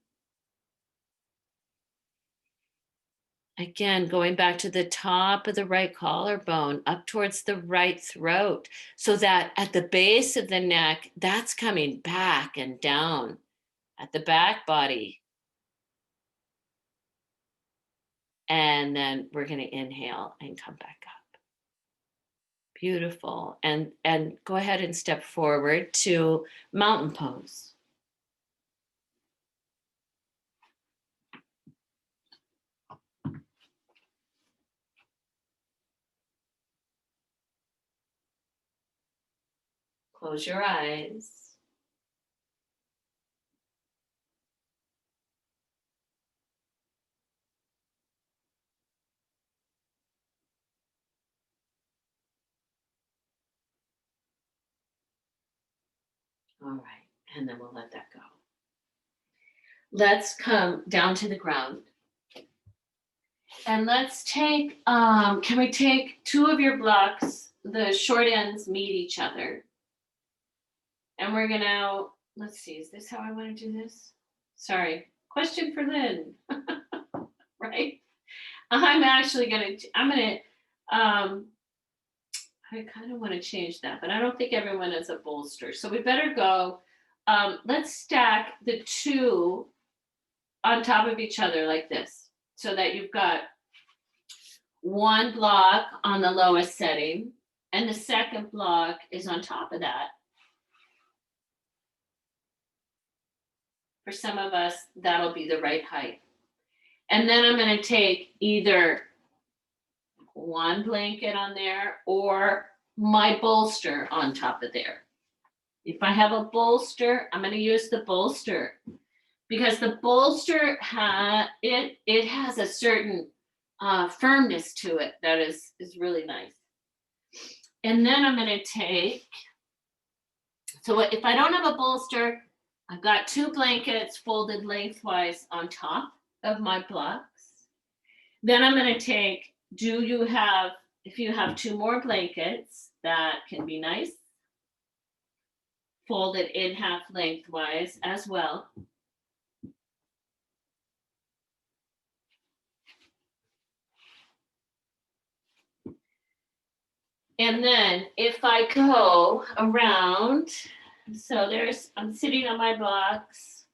Again, going back to the top of the right collarbone, up towards the right throat, so that at the base of the neck, that's coming back and down at the back body. And then we're going to inhale and come back up. Beautiful. And go ahead and step forward to mountain pose. Close your eyes. All right, and then we'll let that go. Let's come down to the ground. And let's take, can we take two of your blocks, the short ends meet each other. And we're gonna, let's see, is this how I wanna do this? Sorry, question for Lynn, right? I'm gonna, I kind of want to change that, but I don't think everyone has a bolster. So we better go, let's stack the two on top of each other like this, so that you've got one block on the lowest setting, and the second block is on top of that. For some of us, that'll be the right height. And then I'm going to take either one blanket on there or my bolster on top of there. If I have a bolster, I'm going to use the bolster, because the bolster it has a certain firmness to it that is really nice. And then I'm going to take, so if I don't have a bolster, I've got two blankets folded lengthwise on top of my blocks. Then I'm going to take, if you have two more blankets, that can be nice, fold it in half lengthwise as well. And then if I go around, so I'm sitting on my blocks,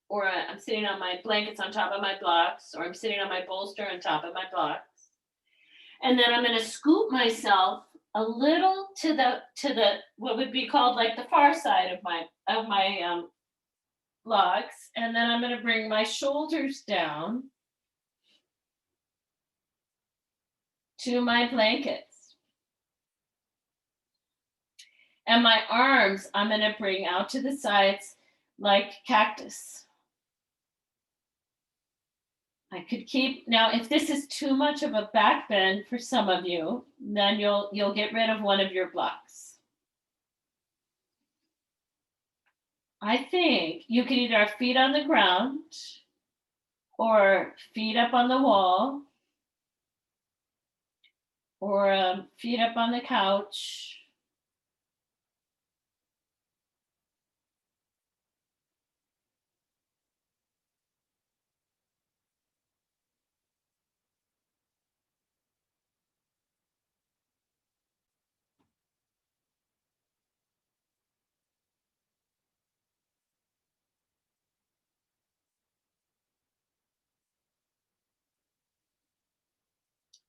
or I'm sitting on my blankets on top of my blocks, or I'm sitting on my bolster on top of my blocks. And then I'm going to scoop myself a little to the what would be called like the far side of my blocks, and then I'm going to bring my shoulders down to my blankets. And my arms I'm going to bring out to the sides like cactus. I could keep, now if this is too much of a back bend for some of you, then you'll get rid of one of your blocks. I think you could either have feet on the ground or feet up on the wall or feet up on the couch.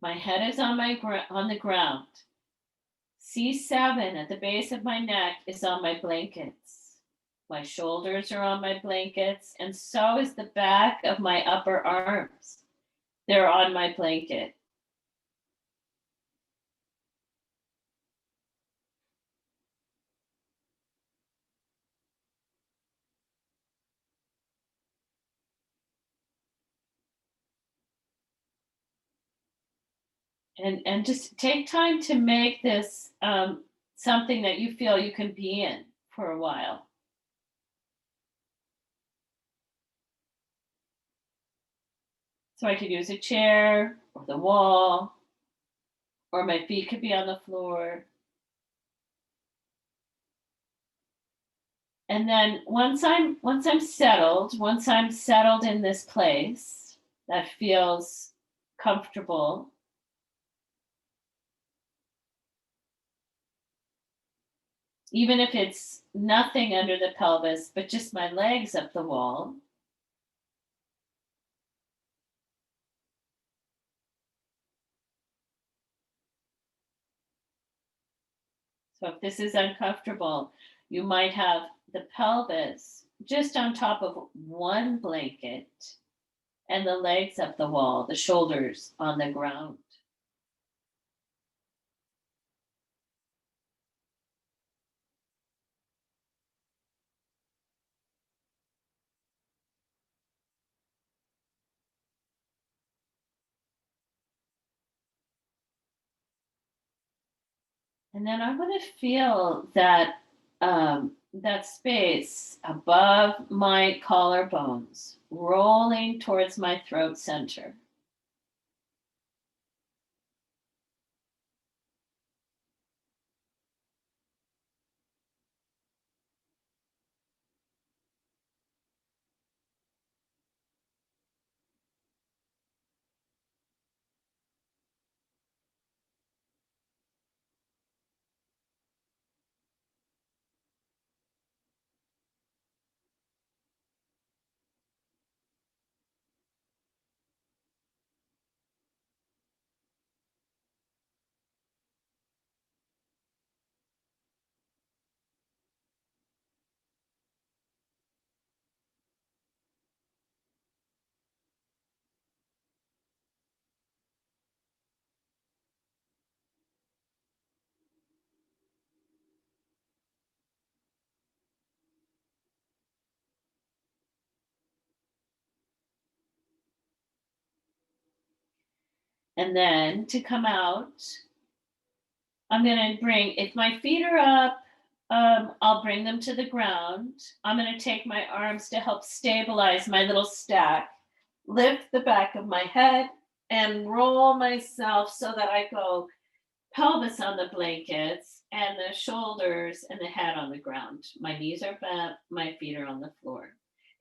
My head is on the ground. C7 at the base of my neck is on my blankets. My shoulders are on my blankets, and so is the back of my upper arms. They're on my blanket. And just take time to make this something that you feel you can be in for a while. So I could use a chair or the wall, or my feet could be on the floor. And then once I'm settled in this place that feels comfortable, even if it's nothing under the pelvis, but just my legs up the wall. So if this is uncomfortable, you might have the pelvis just on top of one blanket and the legs up the wall, the shoulders on the ground. And then I want to feel that that space above my collarbones, rolling towards my throat center. And then to come out, I'm going to bring, if my feet are up, I'll bring them to the ground. I'm going to take my arms to help stabilize my little stack, lift the back of my head, and roll myself so that I go pelvis on the blankets and the shoulders and the head on the ground. My knees are bent, my feet are on the floor.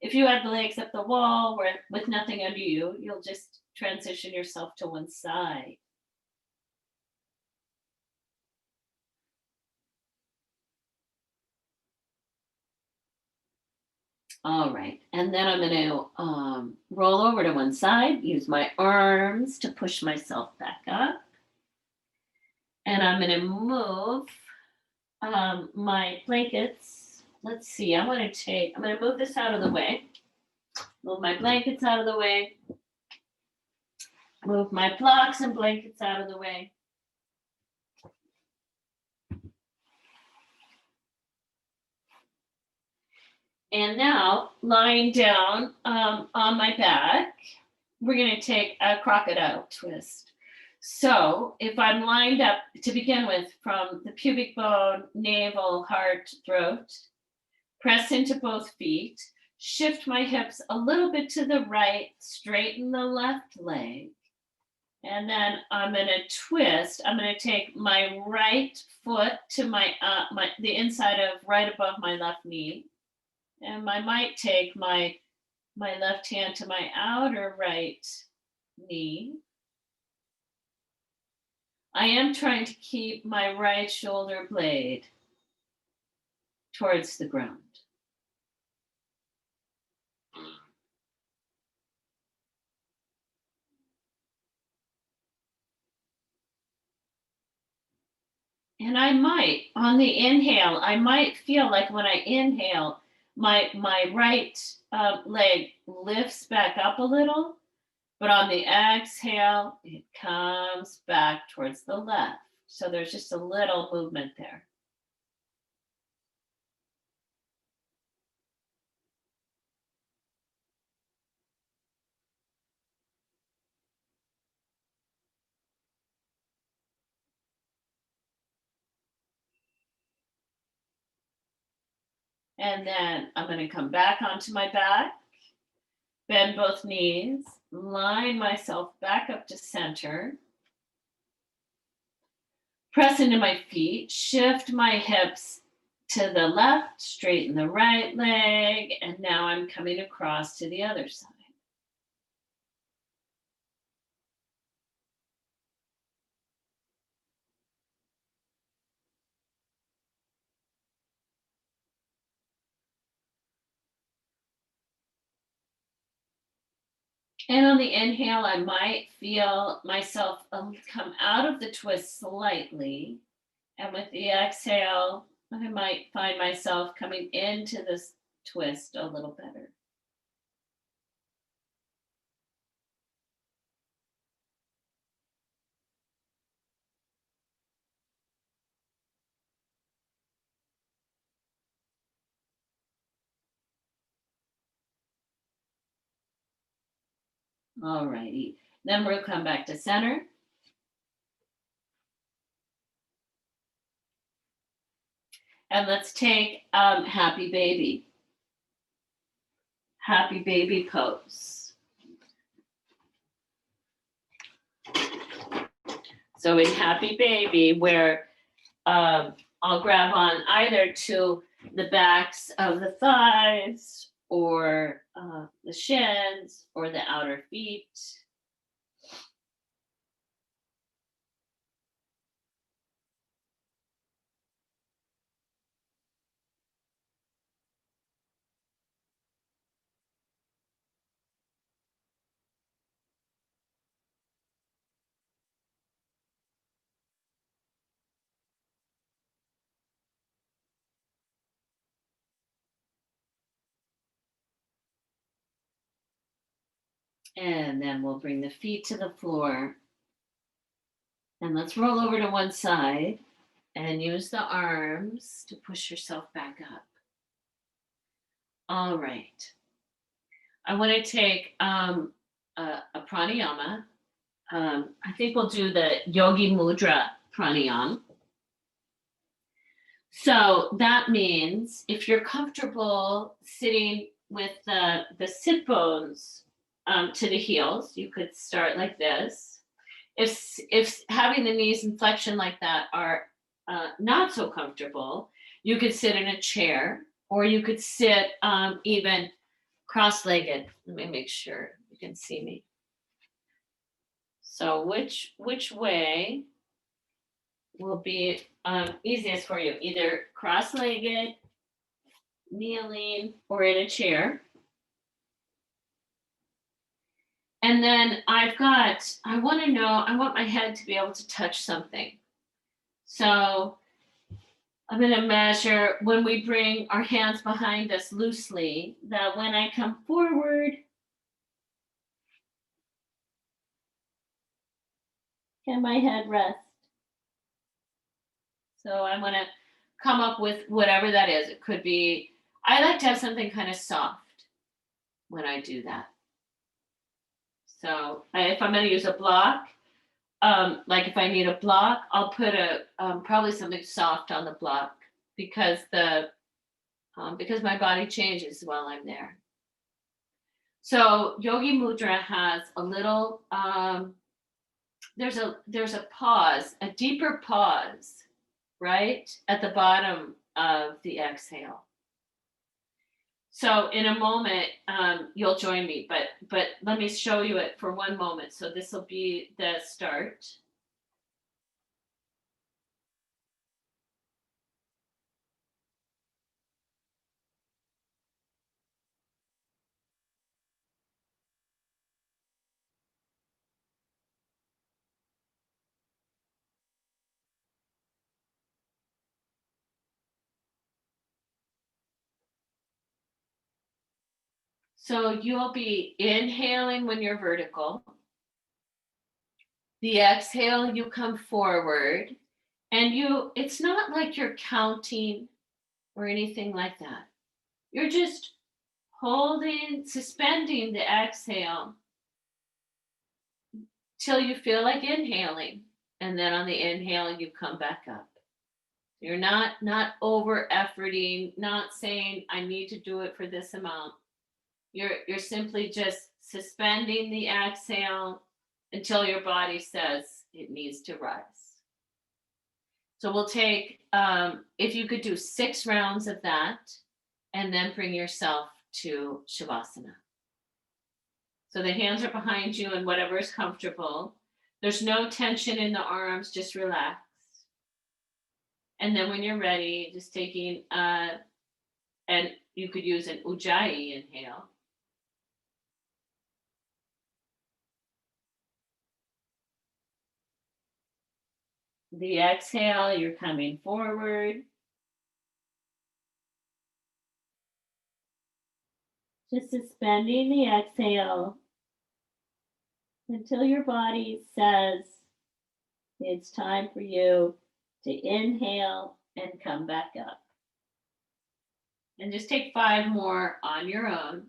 If you had the legs up the wall with nothing under you, you'll just transition yourself to one side. All right, and then I'm going to roll over to one side, use my arms to push myself back up. And I'm going to move my blankets. Let's see, I'm going to move this out of the way. Move my blankets out of the way. Move my blocks and blankets out of the way. And now, lying down on my back, we're going to take a crocodile twist. So if I'm lined up to begin with from the pubic bone, navel, heart, throat, press into both feet, shift my hips a little bit to the right, straighten the left leg. And then I'm going to twist. I'm going to take my right foot to the inside of right above my left knee. And I might take my left hand to my outer right knee. I am trying to keep my right shoulder blade towards the ground. And I might, on the inhale, I might feel like when I inhale, my right leg lifts back up a little, but on the exhale, it comes back towards the left. So there's just a little movement there. And then I'm going to come back onto my back, bend both knees, line myself back up to center, press into my feet, shift my hips to the left, straighten the right leg, and now I'm coming across to the other side. And on the inhale, I might feel myself come out of the twist slightly. And with the exhale, I might find myself coming into this twist a little better. All righty. Then we'll come back to center. And let's take happy baby. Happy baby pose. So in happy baby, where I'll grab on either to the backs of the thighs or the shins or the outer feet. And then we'll bring the feet to the floor. And let's roll over to one side and use the arms to push yourself back up. All right. I want to take a pranayama. I think we'll do the Yogi Mudra pranayama. So that means if you're comfortable sitting with the sit bones to the heels, you could start like this. If having the knees in flexion like that are not so comfortable, you could sit in a chair, or you could sit even cross-legged. Let me make sure you can see me. So which way will be easiest for you? Either cross-legged, kneeling, or in a chair. And then I want my head to be able to touch something. So I'm going to measure when we bring our hands behind us loosely, that when I come forward, can my head rest? So I'm going to come up with whatever that is. It could be, I like to have something kind of soft when I do that. So if I'm going to use a block, like if I need a block, I'll put a probably something soft on the block because my body changes while I'm there. So Yogi Mudra has a little there's a pause, a deeper pause, right at the bottom of the exhale. So in a moment, you'll join me, but let me show you it for one moment. So this will be the start. So you'll be inhaling when you're vertical. The exhale, you come forward, and it's not like you're counting or anything like that. You're just suspending the exhale till you feel like inhaling. And then on the inhale, you come back up. You're not over efforting, not saying, I need to do it for this amount. You're simply just suspending the exhale until your body says it needs to rise. So we'll take, if you could do 6 rounds of that, and then bring yourself to Shavasana. So the hands are behind you and whatever is comfortable. There's no tension in the arms, just relax. And then when you're ready, just taking, and you could use an Ujjayi inhale. The exhale, you're coming forward. Just suspending the exhale until your body says it's time for you to inhale and come back up. And just take 5 more on your own.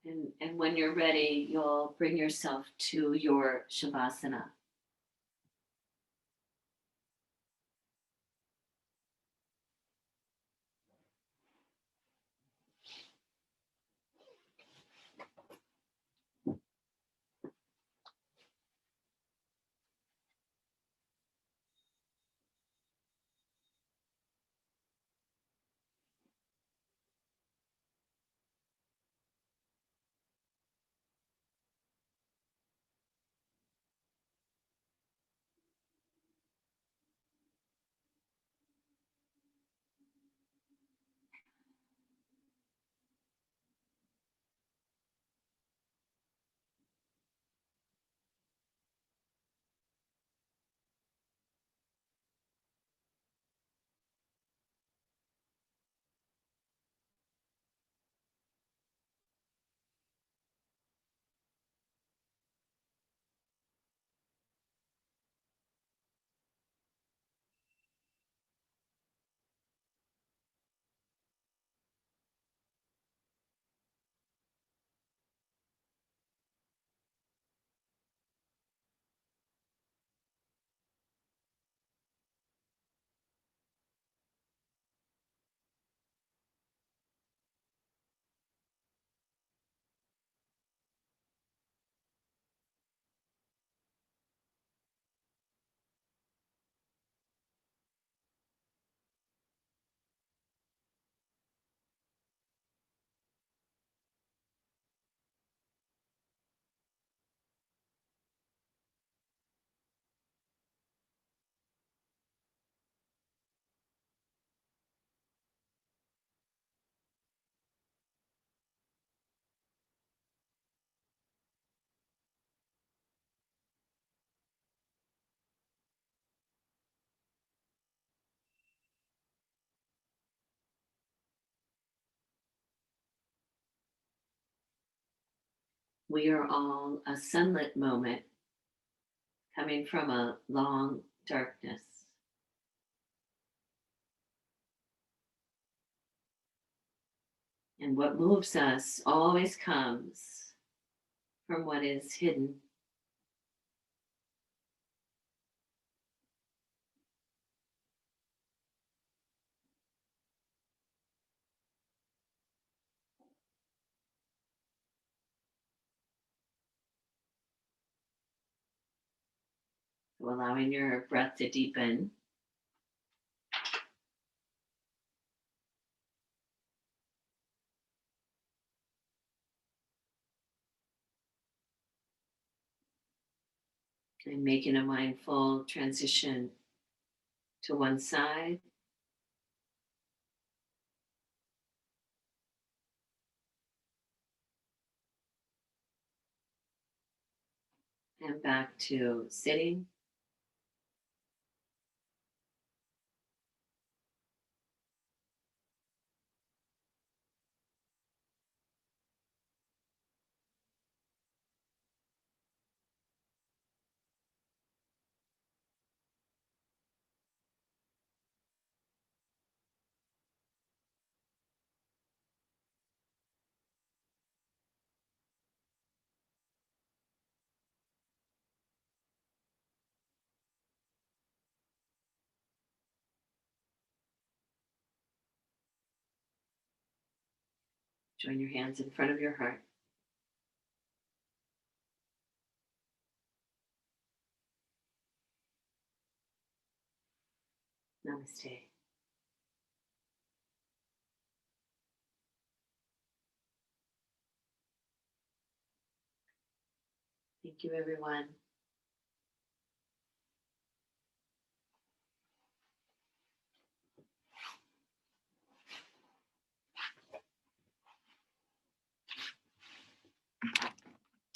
And when you're ready, you'll bring yourself to your Shavasana. we are all a sunlit moment coming from a long darkness. And what moves us always comes from what is hidden. So allowing your breath to deepen. And making a mindful transition to one side and back to sitting. Join your hands in front of your heart. Namaste. Thank you, everyone.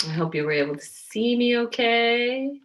I hope you were able to see me okay.